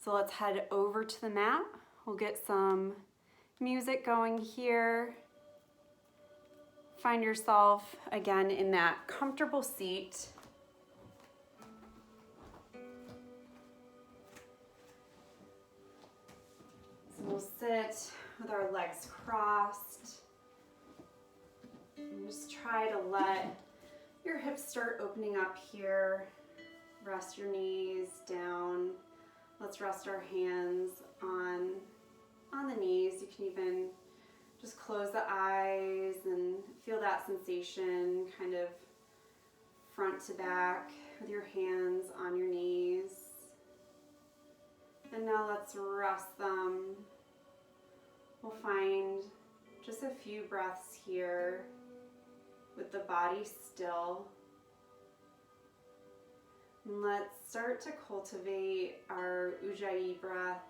So let's head over to the mat. We'll get some music going here. Find yourself again in that comfortable seat. So we'll sit with our legs crossed. And just try to let your hips start opening up here. Rest your knees down. Let's rest our hands on the knees. You can even just close the eyes and feel that sensation kind of front to back with your hands on your knees. And now let's rest them. We'll find just a few breaths here with the body still. And let's start to cultivate our Ujjayi breath,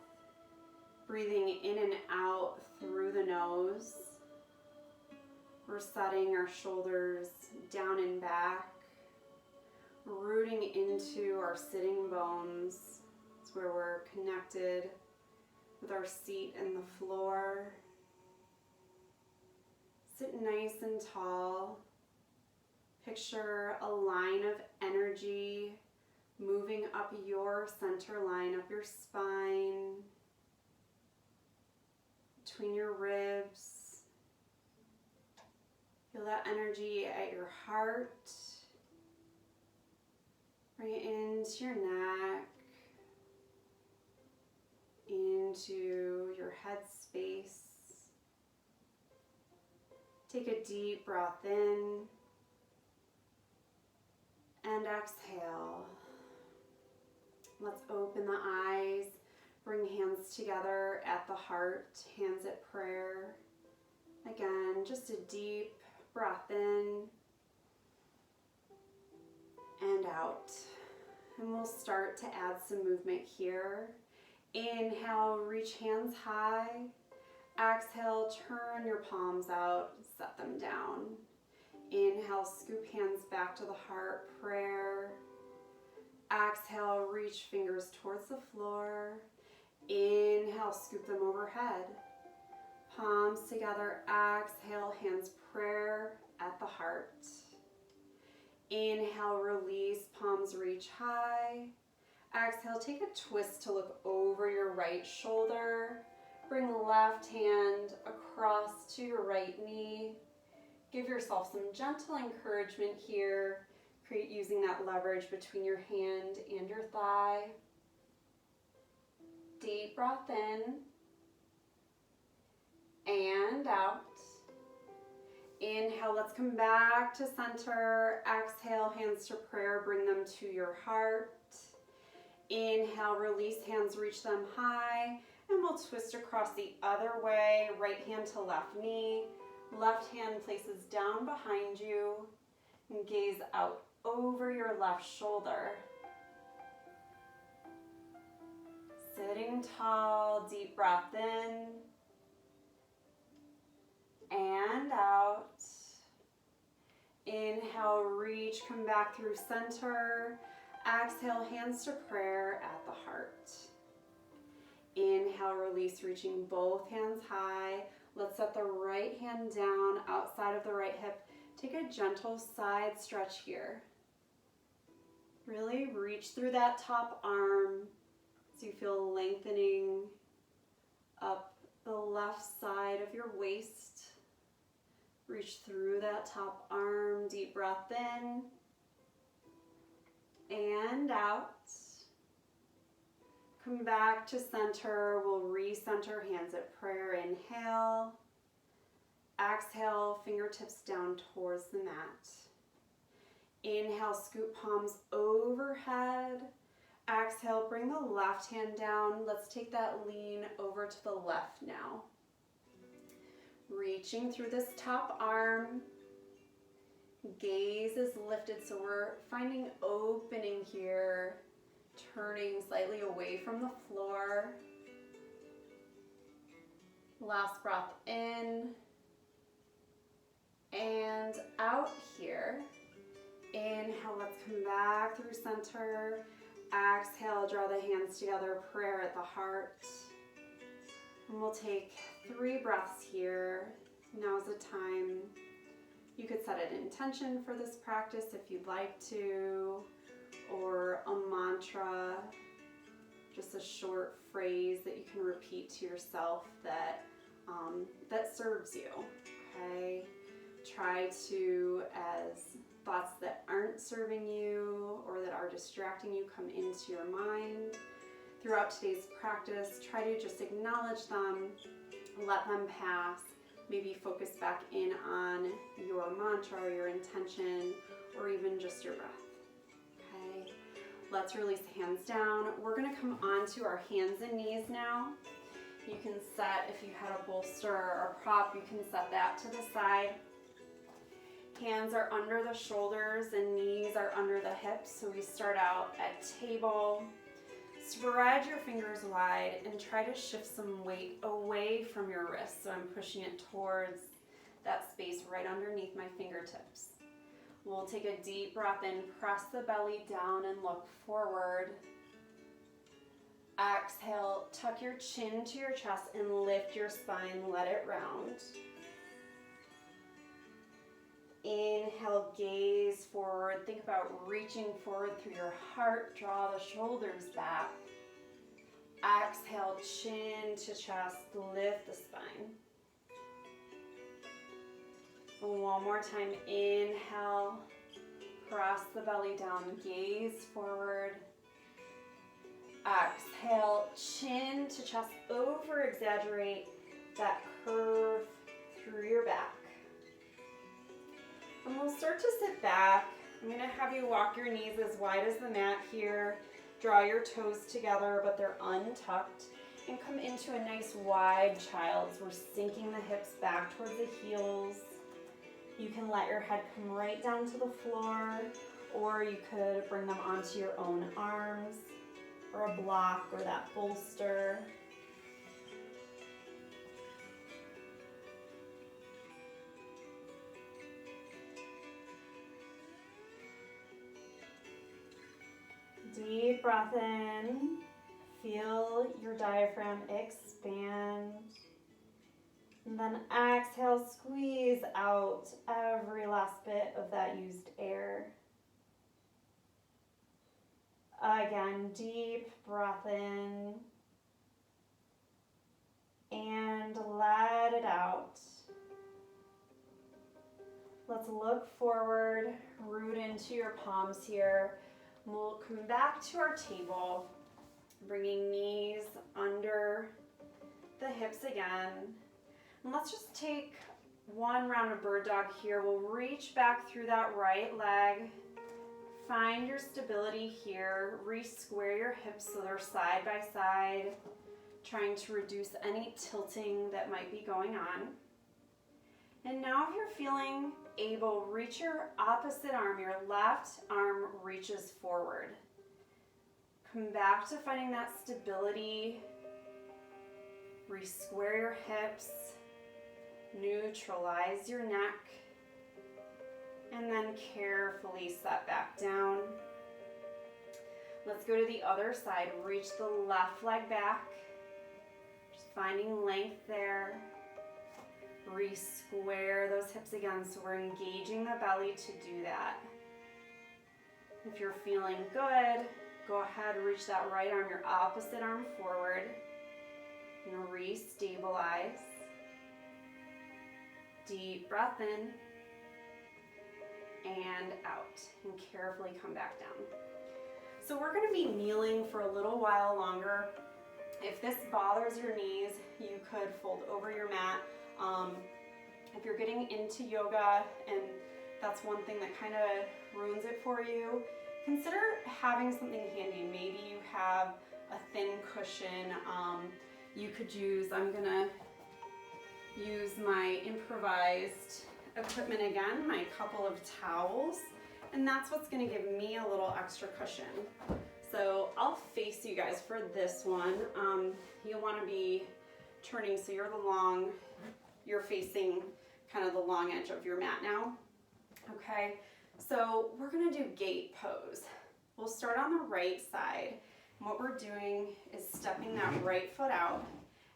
breathing in and out through the nose. We're setting our shoulders down and back, rooting into our sitting bones. It's where we're connected with our seat and the floor. Sit nice and tall. Picture a line of energy moving up your center line, up your spine, between your ribs. Feel that energy at your heart, right into your neck, into your head space. Take a deep breath in and exhale. Let's open the eyes, bring hands together at the heart, hands at prayer. Again, just a deep breath in and out. And we'll start to add some movement here. Inhale, reach hands high. Exhale, turn your palms out, set them down. Inhale, scoop hands back to the heart, prayer. Exhale, reach fingers towards the floor. Inhale, scoop them overhead. Palms together, exhale, hands prayer at the heart. Inhale, release, palms reach high. Exhale, take a twist to look over your right shoulder. Bring the left hand across to your right knee. Give yourself some gentle encouragement here, using that leverage between your hand and your thigh. Deep breath in and out. Inhale, let's come back to center. Exhale, hands to prayer, bring them to your heart. Inhale, release hands, reach them high, and we'll twist across the other way, right hand to left knee. Left hand places down behind you and gaze out over your left shoulder. Sitting tall, deep breath in and out. Inhale, reach, come back through center. Exhale, hands to prayer at the heart. Inhale, release, reaching both hands high. Let's set the right hand down outside of the right hip. Take a gentle side stretch here. Really reach through that top arm so you feel lengthening up the left side of your waist. Reach through that top arm, deep breath in and out. Come back to center. We'll recenter, hands at prayer. Inhale. Exhale, fingertips down towards the mat. Inhale, scoop palms overhead. Exhale, bring the left hand down. Let's take that lean over to the left now. Reaching through this top arm. Gaze is lifted, so we're finding opening here. Turning slightly away from the floor. Last breath in and out here. Inhale, let's come back through center. Exhale, draw the hands together, prayer at the heart. And we'll take 3 breaths here. Now's the time. You could set an intention for this practice if you'd like to, or a mantra, just a short phrase that you can repeat to yourself that serves you, okay? Try to, as thoughts that aren't serving you or that are distracting you come into your mind throughout today's practice, try to just acknowledge them, let them pass, maybe focus back in on your mantra or your intention or even just your breath. Okay, let's release the hands down. We're going to come onto our hands and knees now. You can set, if you had a bolster or a prop, you can set that to the side. Hands are under the shoulders and knees are under the hips. So we start out at table. Spread your fingers wide and try to shift some weight away from your wrist. So I'm pushing it towards that space right underneath my fingertips. We'll take a deep breath in, press the belly down and look forward. Exhale, tuck your chin to your chest and lift your spine, let it round. Inhale, gaze forward. Think about reaching forward through your heart. Draw the shoulders back. Exhale, chin to chest, lift the spine. One more time, inhale, press the belly down, gaze forward. Exhale, chin to chest, over exaggerate that curve through your back. And we'll start to sit back. I'm going to have you walk your knees as wide as the mat here. Draw your toes together, but they're untucked. And come into a nice wide child's. We're sinking the hips back towards the heels. You can let your head come right down to the floor, or you could bring them onto your own arms, or a block, or that bolster. Deep breath in, feel your diaphragm expand. And then exhale, squeeze out every last bit of that used air. Again, deep breath in and let it out. Let's look forward, root into your palms here. We'll come back to our table, bringing knees under the hips again. And let's just take one round of bird dog here. We'll reach back through that right leg. Find your stability here. Re-square your hips so they're side by side, trying to reduce any tilting that might be going on. And now if you're feeling able, reach your opposite arm. Your left arm reaches forward. Come back to finding that stability. Re-square your hips. Neutralize your neck. And then carefully set back down. Let's go to the other side. Reach the left leg back. Just finding length there. Re-square those hips again, so we're engaging the belly to do that. If you're feeling good, go ahead, reach that right arm, your opposite arm forward, and re-stabilize. Deep breath in and out, and carefully come back down. So we're going to be kneeling for a little while longer. If this bothers your knees, you could fold over your mat. If you're getting into yoga and that's one thing that kind of ruins it for you, consider having something handy. Maybe you have a thin cushion. You could use, I'm gonna use my improvised equipment again, my couple of towels, and that's what's gonna give me a little extra cushion. So I'll face you guys for this one. You'll wanna be turning so you're facing kind of the long edge of your mat now. Okay, so we're gonna do gate pose. We'll start on the right side. And what we're doing is stepping that right foot out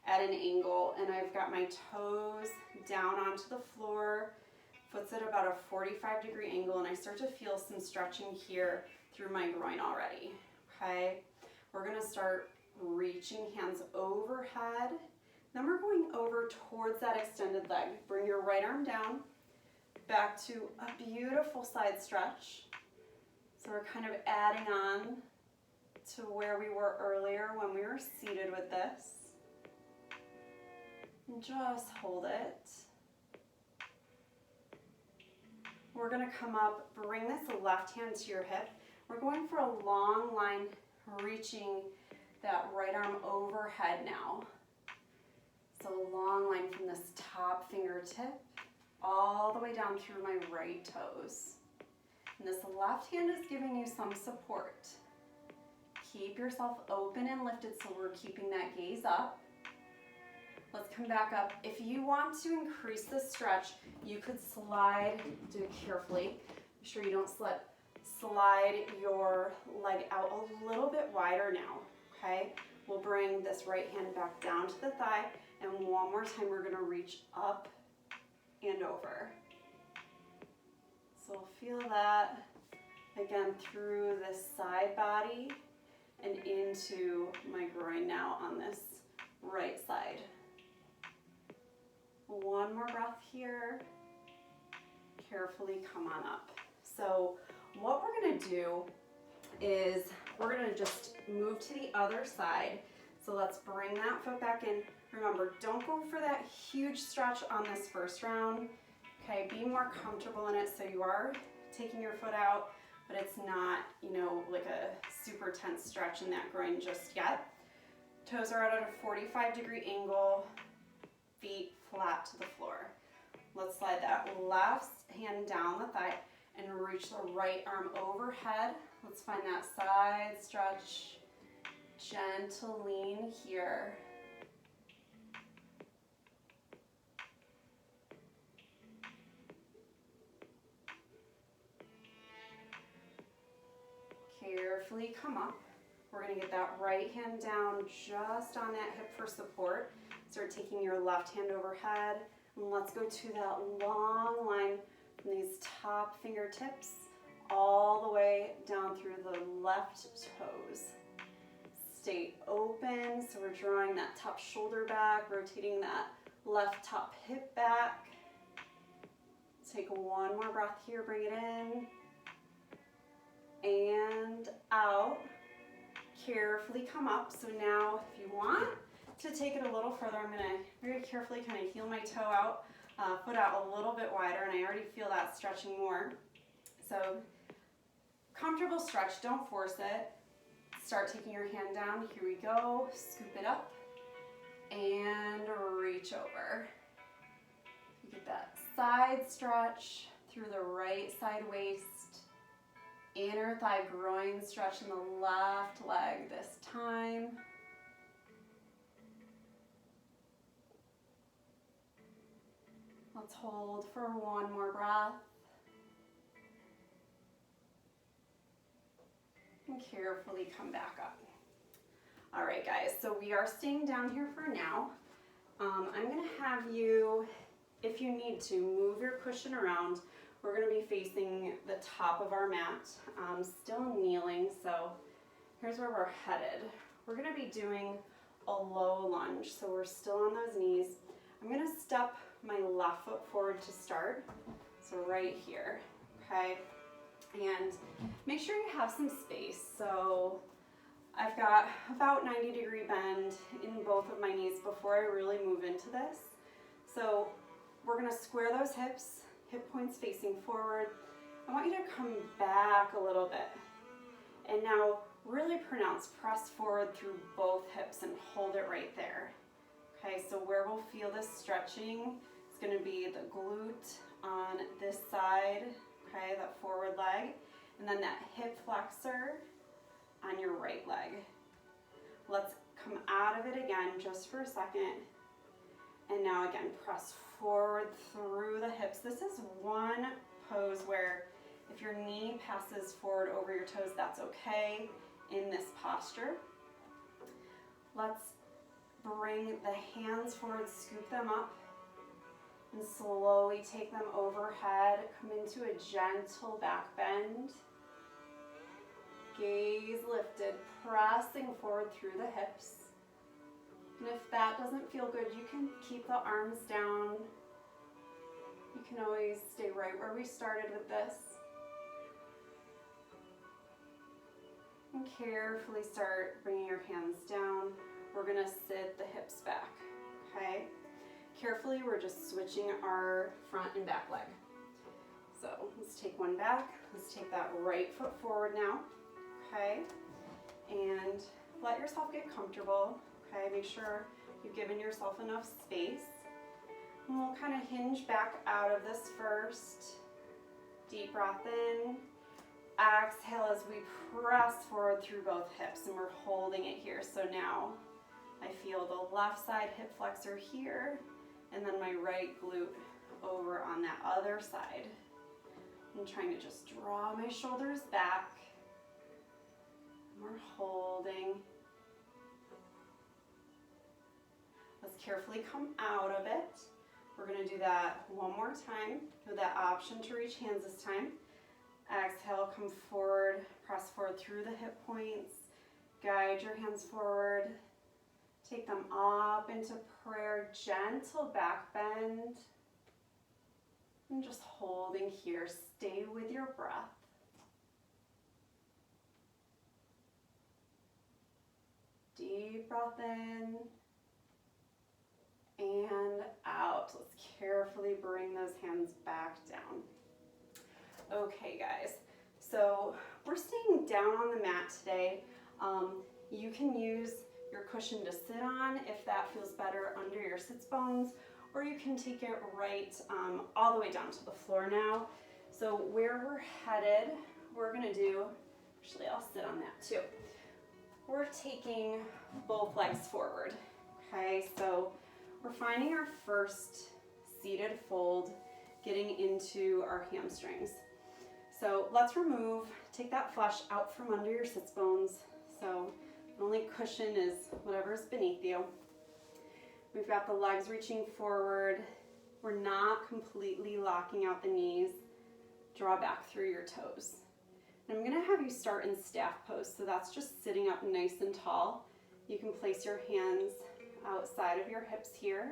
at an angle, and I've got my toes down onto the floor, foot's at about a 45-degree angle, and I start to feel some stretching here through my groin already, okay? We're gonna start reaching hands overhead. Then we're going over towards that extended leg. Bring your right arm down, back to a beautiful side stretch. So we're kind of adding on to where we were earlier when we were seated with this. And just hold it. We're gonna come up, bring this left hand to your hip. We're going for a long line, reaching that right arm overhead now. So a long line from this top fingertip all the way down through my right toes. And this left hand is giving you some support. Keep yourself open and lifted so we're keeping that gaze up. Let's come back up. If you want to increase the stretch, you could slide, do it carefully. Be sure you don't slip. Slide your leg out a little bit wider now, okay? We'll bring this right hand back down to the thigh, and one more time we're gonna reach up and over. So feel that again through this side body and into my groin now on this right side. One more breath here. Carefully come on up. So what we're gonna do is we're gonna just move to the other side. So let's bring that foot back in. Remember, don't go for that huge stretch on this first round. Okay, be more comfortable in it so you are taking your foot out, but it's not, you know, like a super tense stretch in that groin just yet. Toes are out at a 45-degree angle, feet flat to the floor. Let's slide that left hand down the thigh and reach the right arm overhead. Let's find that side stretch, gentle lean here. Carefully come up. We're gonna get that right hand down just on that hip for support. Start taking your left hand overhead, and let's go to that long line from these top fingertips all the way down through the left toes. Stay open, so we're drawing that top shoulder back, rotating that left top hip back. Take one more breath here, bring it in and out. Carefully come up. So now if you want to take it a little further, I'm gonna very carefully kind of heel my toe out, foot out a little bit wider, and I already feel that stretching more. So comfortable stretch, don't force it. Start taking your hand down, here we go, scoop it up, and reach over. You get that side stretch through the right side waist, inner thigh groin stretch in the left leg this time. Let's hold for one more breath. And carefully come back up. All right, guys, so we are staying down here for now. I'm gonna have you, if you need to, move your cushion around. We're gonna be facing the top of our mat, still kneeling, so here's where we're headed. We're gonna be doing a low lunge, so we're still on those knees. I'm gonna step my left foot forward to start, so right here, okay? And make sure you have some space. So I've got about 90-degree bend in both of my knees before I really move into this. So we're gonna square those hips, hip points facing forward. I want you to come back a little bit. And now really pronounce, press forward through both hips and hold it right there. Okay, so where we'll feel this stretching is gonna be the glute on this side, okay, that forward leg, and then that hip flexor on your right leg. Let's come out of it again just for a second. And now again, press forward through the hips. This is one pose where If your knee passes forward over your toes, that's okay in this posture. Let's bring the hands forward, scoop them up, and slowly take them overhead. Come into a gentle back bend. Gaze lifted, pressing forward through the hips. And if that doesn't feel good, you can keep the arms down. You can always stay right where we started with this. And carefully start bringing your hands down. We're gonna sit the hips back, okay? Carefully, we're just switching our front and back leg. So let's take one back. Let's take that right foot forward now, okay? And let yourself get comfortable, okay? Make sure you've given yourself enough space. And we'll kind of hinge back out of this first. Deep breath in. Exhale as we press forward through both hips, and we're holding it here. So now I feel the left side hip flexor here, and then my right glute over on that other side. I'm trying to just draw my shoulders back. We're holding. Let's carefully come out of it. We're going to do that one more time with that option to reach hands this time. Exhale, come forward, press forward through the hip points. Guide your hands forward. Take them up into prayer, gentle back bend. And just holding here. Stay with your breath. Deep breath in and out. Let's carefully bring those hands back down. Okay, guys, so we're staying down on the mat today. You can use your cushion to sit on if that feels better under your sits bones, or you can take it right all the way down to the floor now. So where we're headed, we're gonna do, actually I'll sit on that too. We're taking both legs forward, okay? So we're finding our first seated fold, getting into our hamstrings. So let's take that flesh out from under your sits bones. So the only cushion is whatever's beneath you. We've got the legs reaching forward. We're not completely locking out the knees. Draw back through your toes. And I'm gonna have you start in staff pose. So that's just sitting up nice and tall. You can place your hands outside of your hips here.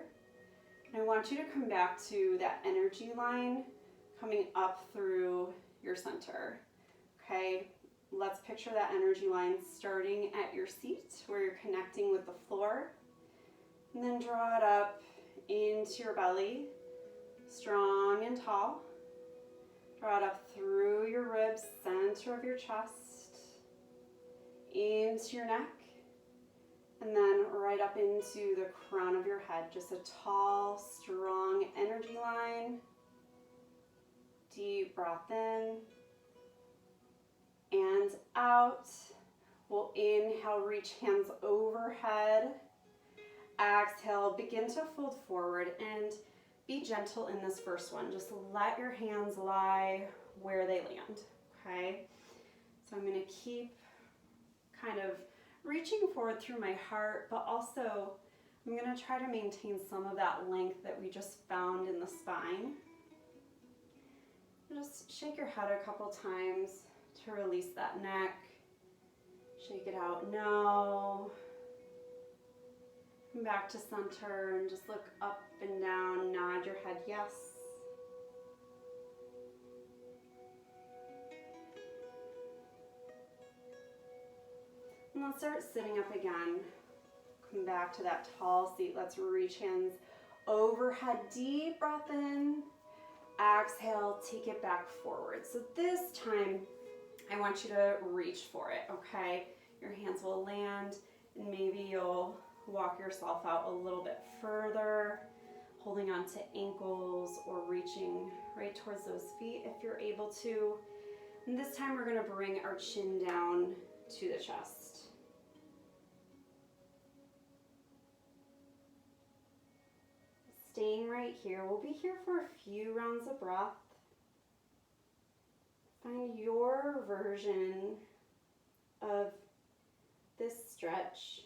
And I want you to come back to that energy line coming up through your center, okay? Let's picture that energy line starting at your seat where you're connecting with the floor, and then draw it up into your belly, strong and tall. Draw it up through your ribs, center of your chest, into your neck, and then right up into the crown of your head. Just a tall, strong energy line. Deep breath in and out. We'll inhale, reach hands overhead. Exhale, begin to fold forward and be gentle in this first one. Just let your hands lie where they land, okay? So I'm gonna keep kind of reaching forward through my heart, but also I'm gonna try to maintain some of that length that we just found in the spine. Just shake your head a couple times to release that neck. Shake it out, no. Come back to center and just look up and down, nod your head, yes. And let's start sitting up again. Come back to that tall seat. Let's reach hands overhead, deep breath in. Exhale, take it back forward. So this time, I want you to reach for it, okay? Your hands will land, and maybe you'll walk yourself out a little bit further, holding on to ankles or reaching right towards those feet if you're able to. And this time, we're gonna bring our chin down to the chest. Staying right here. We'll be here for a few rounds of breath. Find your version of this stretch.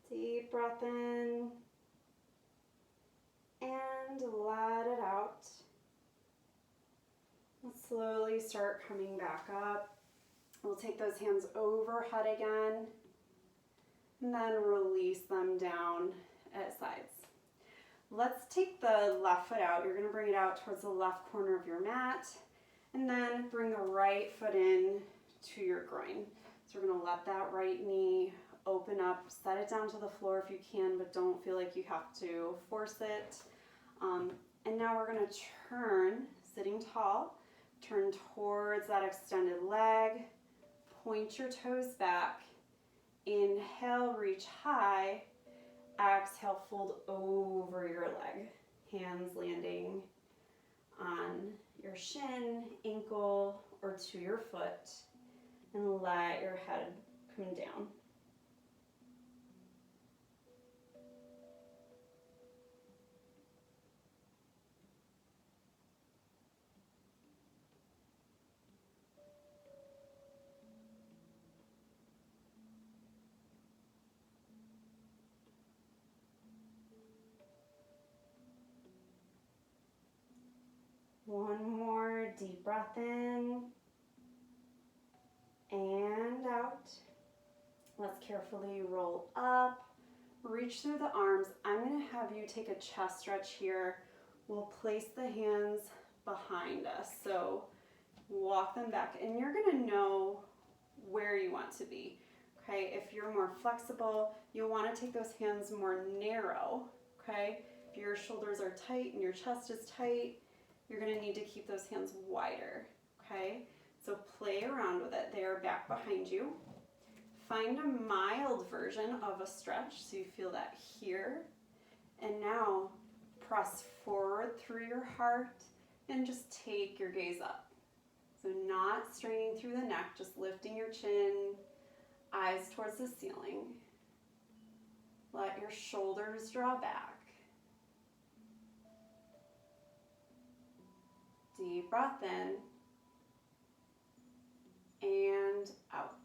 Deep breath in and let it out. We'll slowly start coming back up. We'll take those hands overhead again and then release them down at sides. Let's take the left foot out. You're going to bring it out towards the left corner of your mat and then bring the right foot in to your groin. So we're going to let that right knee open up, set it down to the floor if you can, but don't feel like you have to force it. And now we're going to turn, sitting tall, turn towards that extended leg, point your toes back, inhale, reach high, exhale, fold over your leg, hands landing on your shin, ankle, or to your foot, and let your head come down. One more deep breath in and out. Let's carefully roll up, reach through the arms. I'm going to have you take a chest stretch here. We'll place the hands behind us. So walk them back and you're going to know where you want to be. Okay, if you're more flexible, you'll want to take those hands more narrow. Okay, if your shoulders are tight and your chest is tight, you're going to need to keep those hands wider, okay? So play around with it. They are back behind you. Find a mild version of a stretch so you feel that here. And now press forward through your heart and just take your gaze up. So not straining through the neck, just lifting your chin, eyes towards the ceiling. Let your shoulders draw back. Deep breath in and out.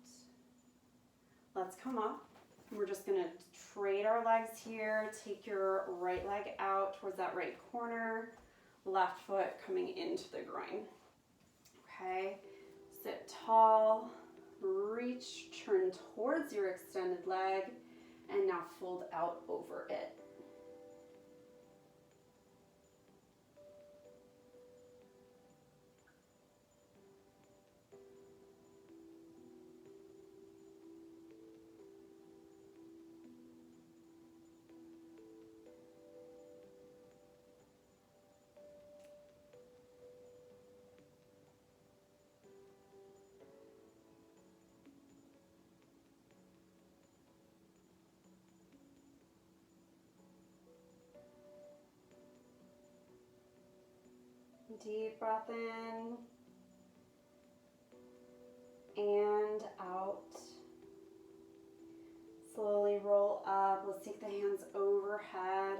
Let's come up. We're just going to trade our legs here. Take your right leg out towards that right corner. Left foot coming into the groin. Okay, sit tall, reach, turn towards your extended leg, and now fold out over it. Deep breath in and out. Slowly roll up. Let's take the hands overhead.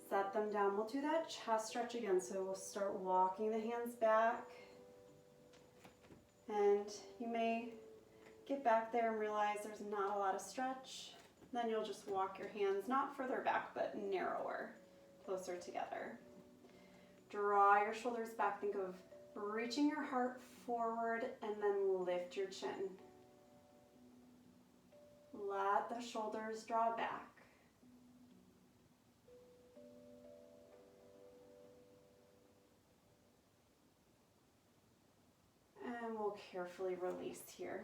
Set them down. We'll do that chest stretch again. So we'll start walking the hands back. And you may get back there and realize there's not a lot of stretch. Then you'll just walk your hands not further back, but narrower, closer together. Draw your shoulders back. Think of reaching your heart forward and then lift your chin. Let the shoulders draw back. And we'll carefully release here.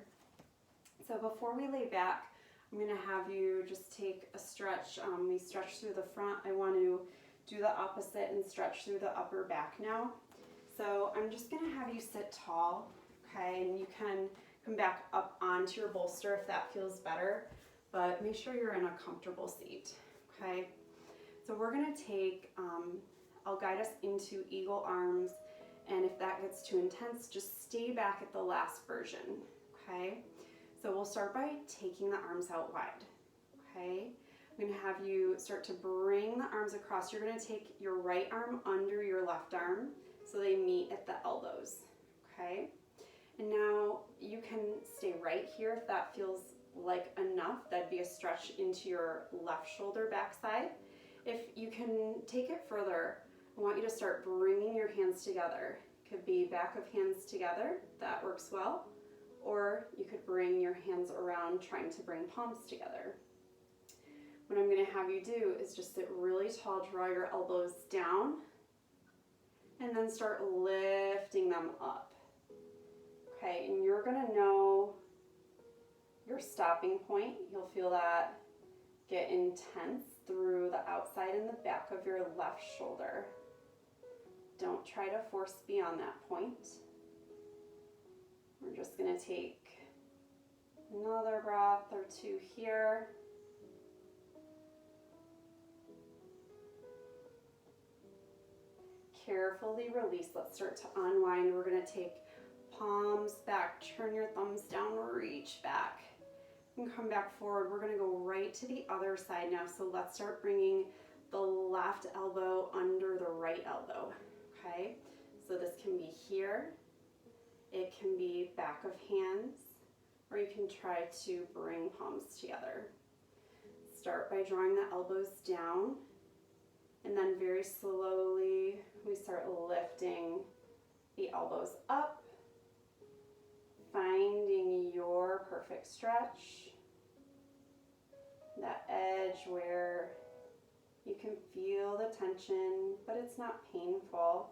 So before we lay back, I'm going to have you just take a stretch. We stretch through the front. I want to do the opposite and stretch through the upper back now. So I'm just going to have you sit tall, okay? And you can come back up onto your bolster if that feels better, but make sure you're in a comfortable seat, okay? So we're going to take, I'll guide us into eagle arms, and if that gets too intense, just stay back at the last version, okay? So we'll start by taking the arms out wide, okay? I'm going to have you start to bring the arms across. You're going to take your right arm under your left arm so they meet at the elbows, okay? And now you can stay right here if that feels like enough. That'd be a stretch into your left shoulder backside. If you can take it further, I want you to start bringing your hands together. Could be back of hands together, that works well. Or you could bring your hands around trying to bring palms together. What I'm going to have you do is just sit really tall, draw your elbows down, and then start lifting them up. Okay, and you're going to know your stopping point. You'll feel that get intense through the outside and the back of your left shoulder. Don't try to force beyond that point. We're just going to take another breath or two here. Carefully release. Let's start to unwind. We're going to take palms back, turn your thumbs down, reach back, and come back forward. We're going to go right to the other side now. So let's start bringing the left elbow under the right elbow. Okay, so this can be here, it can be back of hands, or you can try to bring palms together. Start by drawing the elbows down, and then very slowly we start lifting the elbows up, finding your perfect stretch, that edge where you can feel the tension, but it's not painful.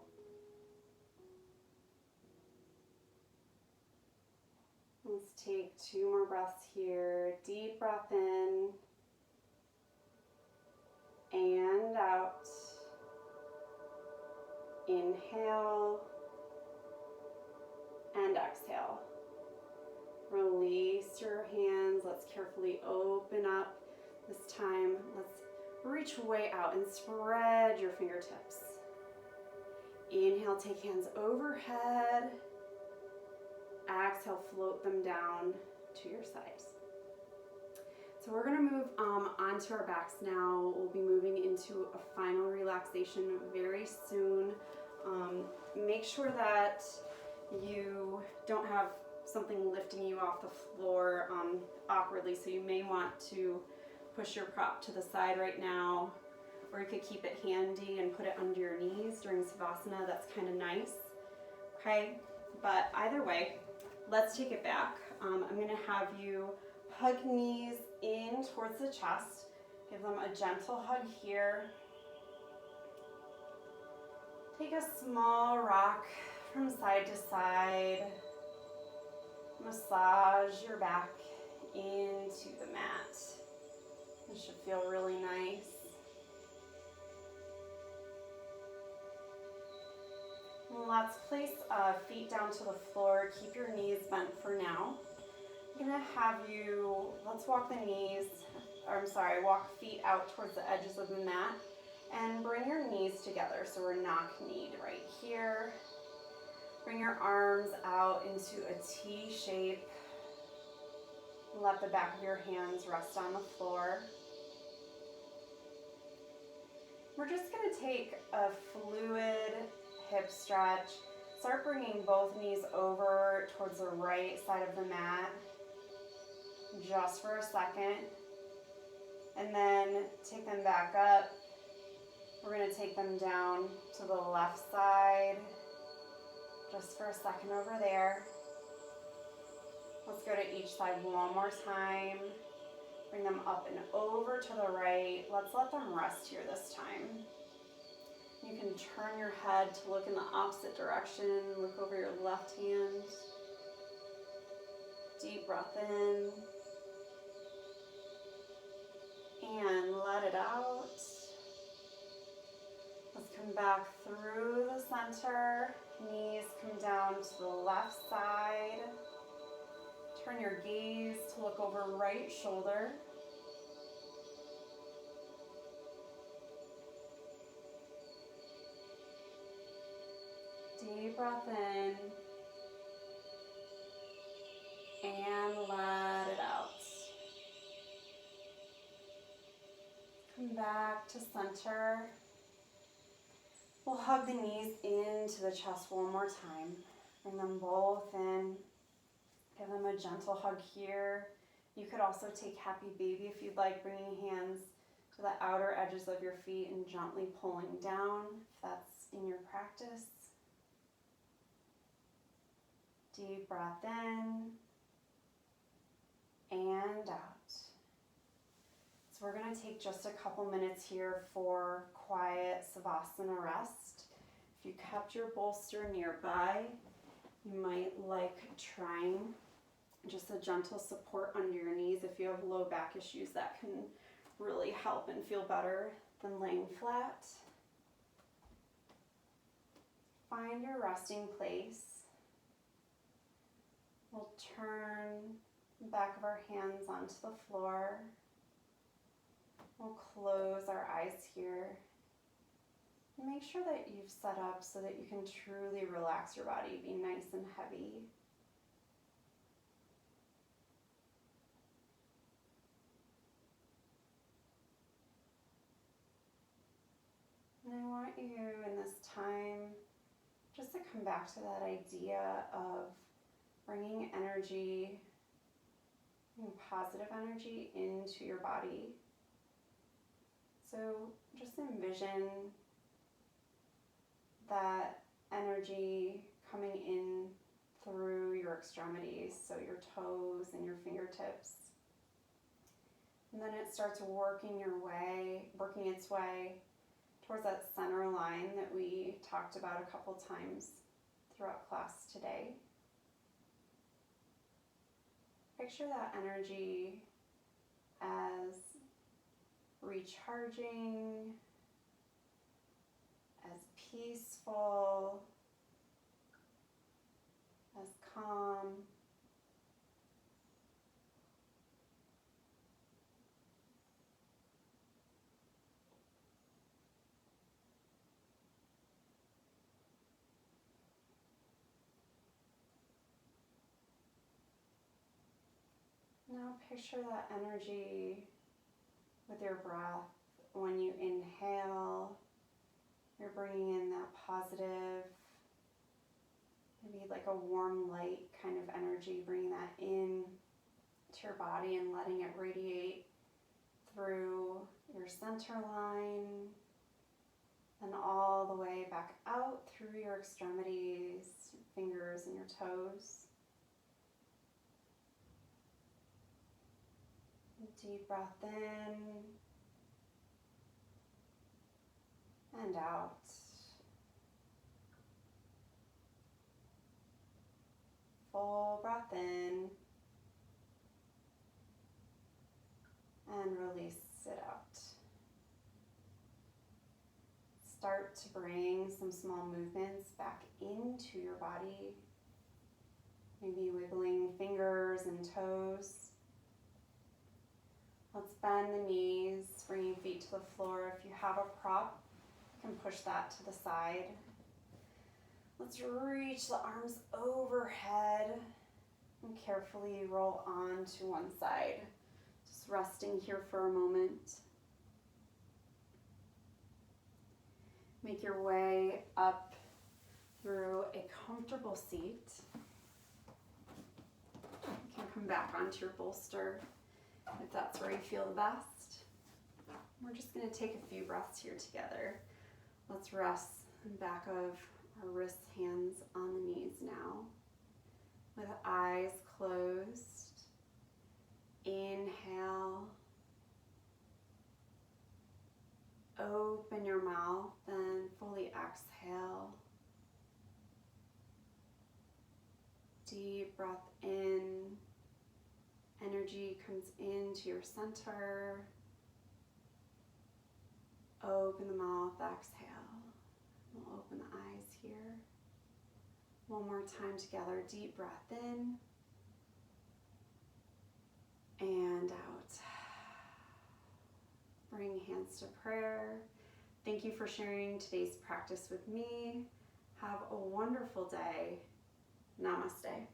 Let's take 2 more breaths here. Deep breath in and out. Inhale and exhale. Release your hands. Let's carefully open up. This time, let's reach way out and spread your fingertips. Inhale, take hands overhead. Exhale, float them down to your sides. So we're going to move onto our backs now. We'll be moving into a final relaxation very soon. Make sure that you don't have something lifting you off the floor awkwardly, so you may want to push your prop to the side right now, or you could keep it handy and put it under your knees during Savasana. That's kind of nice, okay? But either way, let's take it back. I'm going to have you hug knees in towards the chest. Give them a gentle hug here. Take a small rock from side to side. Massage your back into the mat. It should feel really nice. Let's place feet down to the floor. Keep your knees bent for now. I'm gonna have you, let's walk feet out towards the edges of the mat and bring your knees together. So we're knock-kneed right here. Bring your arms out into a T shape. Let the back of your hands rest on the floor. We're just gonna take a fluid hip stretch. Start bringing both knees over towards the right side of the mat, just for a second. And then take them back up. We're gonna take them down to the left side, just for a second over there. Let's go to each side one more time. Bring them up and over to the right. Let's let them rest here this time. You can turn your head to look in the opposite direction. Look over your left hand. Deep breath in. And let it out. Let's come back through the center. Knees come down to the left side. Turn your gaze to look over right shoulder. Deep breath in. And let it out. back to center. We'll hug the knees into the chest one more time. Bring them both in. Give them a gentle hug here. You could also take happy baby if you'd like, bringing hands to the outer edges of your feet and gently pulling down if that's in your practice. Deep breath in and out. So we're going to take just a couple minutes here for quiet Savasana rest. If you kept your bolster nearby, you might like trying just a gentle support under your knees. If you have low back issues, that can really help and feel better than laying flat. Find your resting place. We'll turn the back of our hands onto the floor. We'll close our eyes here. And make sure that you've set up so that you can truly relax your body, be nice and heavy. And I want you in this time just to come back to that idea of bringing energy, positive energy into your body. So just envision that energy coming in through your extremities, so your toes and your fingertips. And then it starts working its way towards that center line that we talked about a couple times throughout class today. Picture that energy as recharging, as peaceful, as calm. Now picture that energy with your breath. When you inhale, you're bringing in that positive, maybe like a warm light kind of energy, bringing that in to your body and letting it radiate through your center line and all the way back out through your extremities, fingers and your toes. Deep breath in and out. Full breath in and release it out. Start to bring some small movements back into your body. Maybe wiggling fingers and toes. Let's bend the knees, bringing feet to the floor. If you have a prop, you can push that to the side. Let's reach the arms overhead and carefully roll on to one side. Just resting here for a moment. Make your way up through a comfortable seat. You can come back onto your bolster if that's where you feel the best. We're just going to take a few breaths here together. Let's rest the back of our wrists, hands on the knees now. With eyes closed, inhale. Open your mouth, then fully exhale. Deep breath in. Energy comes into your center. Open the mouth, exhale. We'll open the eyes here. One more time together. Deep breath in and out. Bring hands to prayer. Thank you for sharing today's practice with me. Have a wonderful day. Namaste.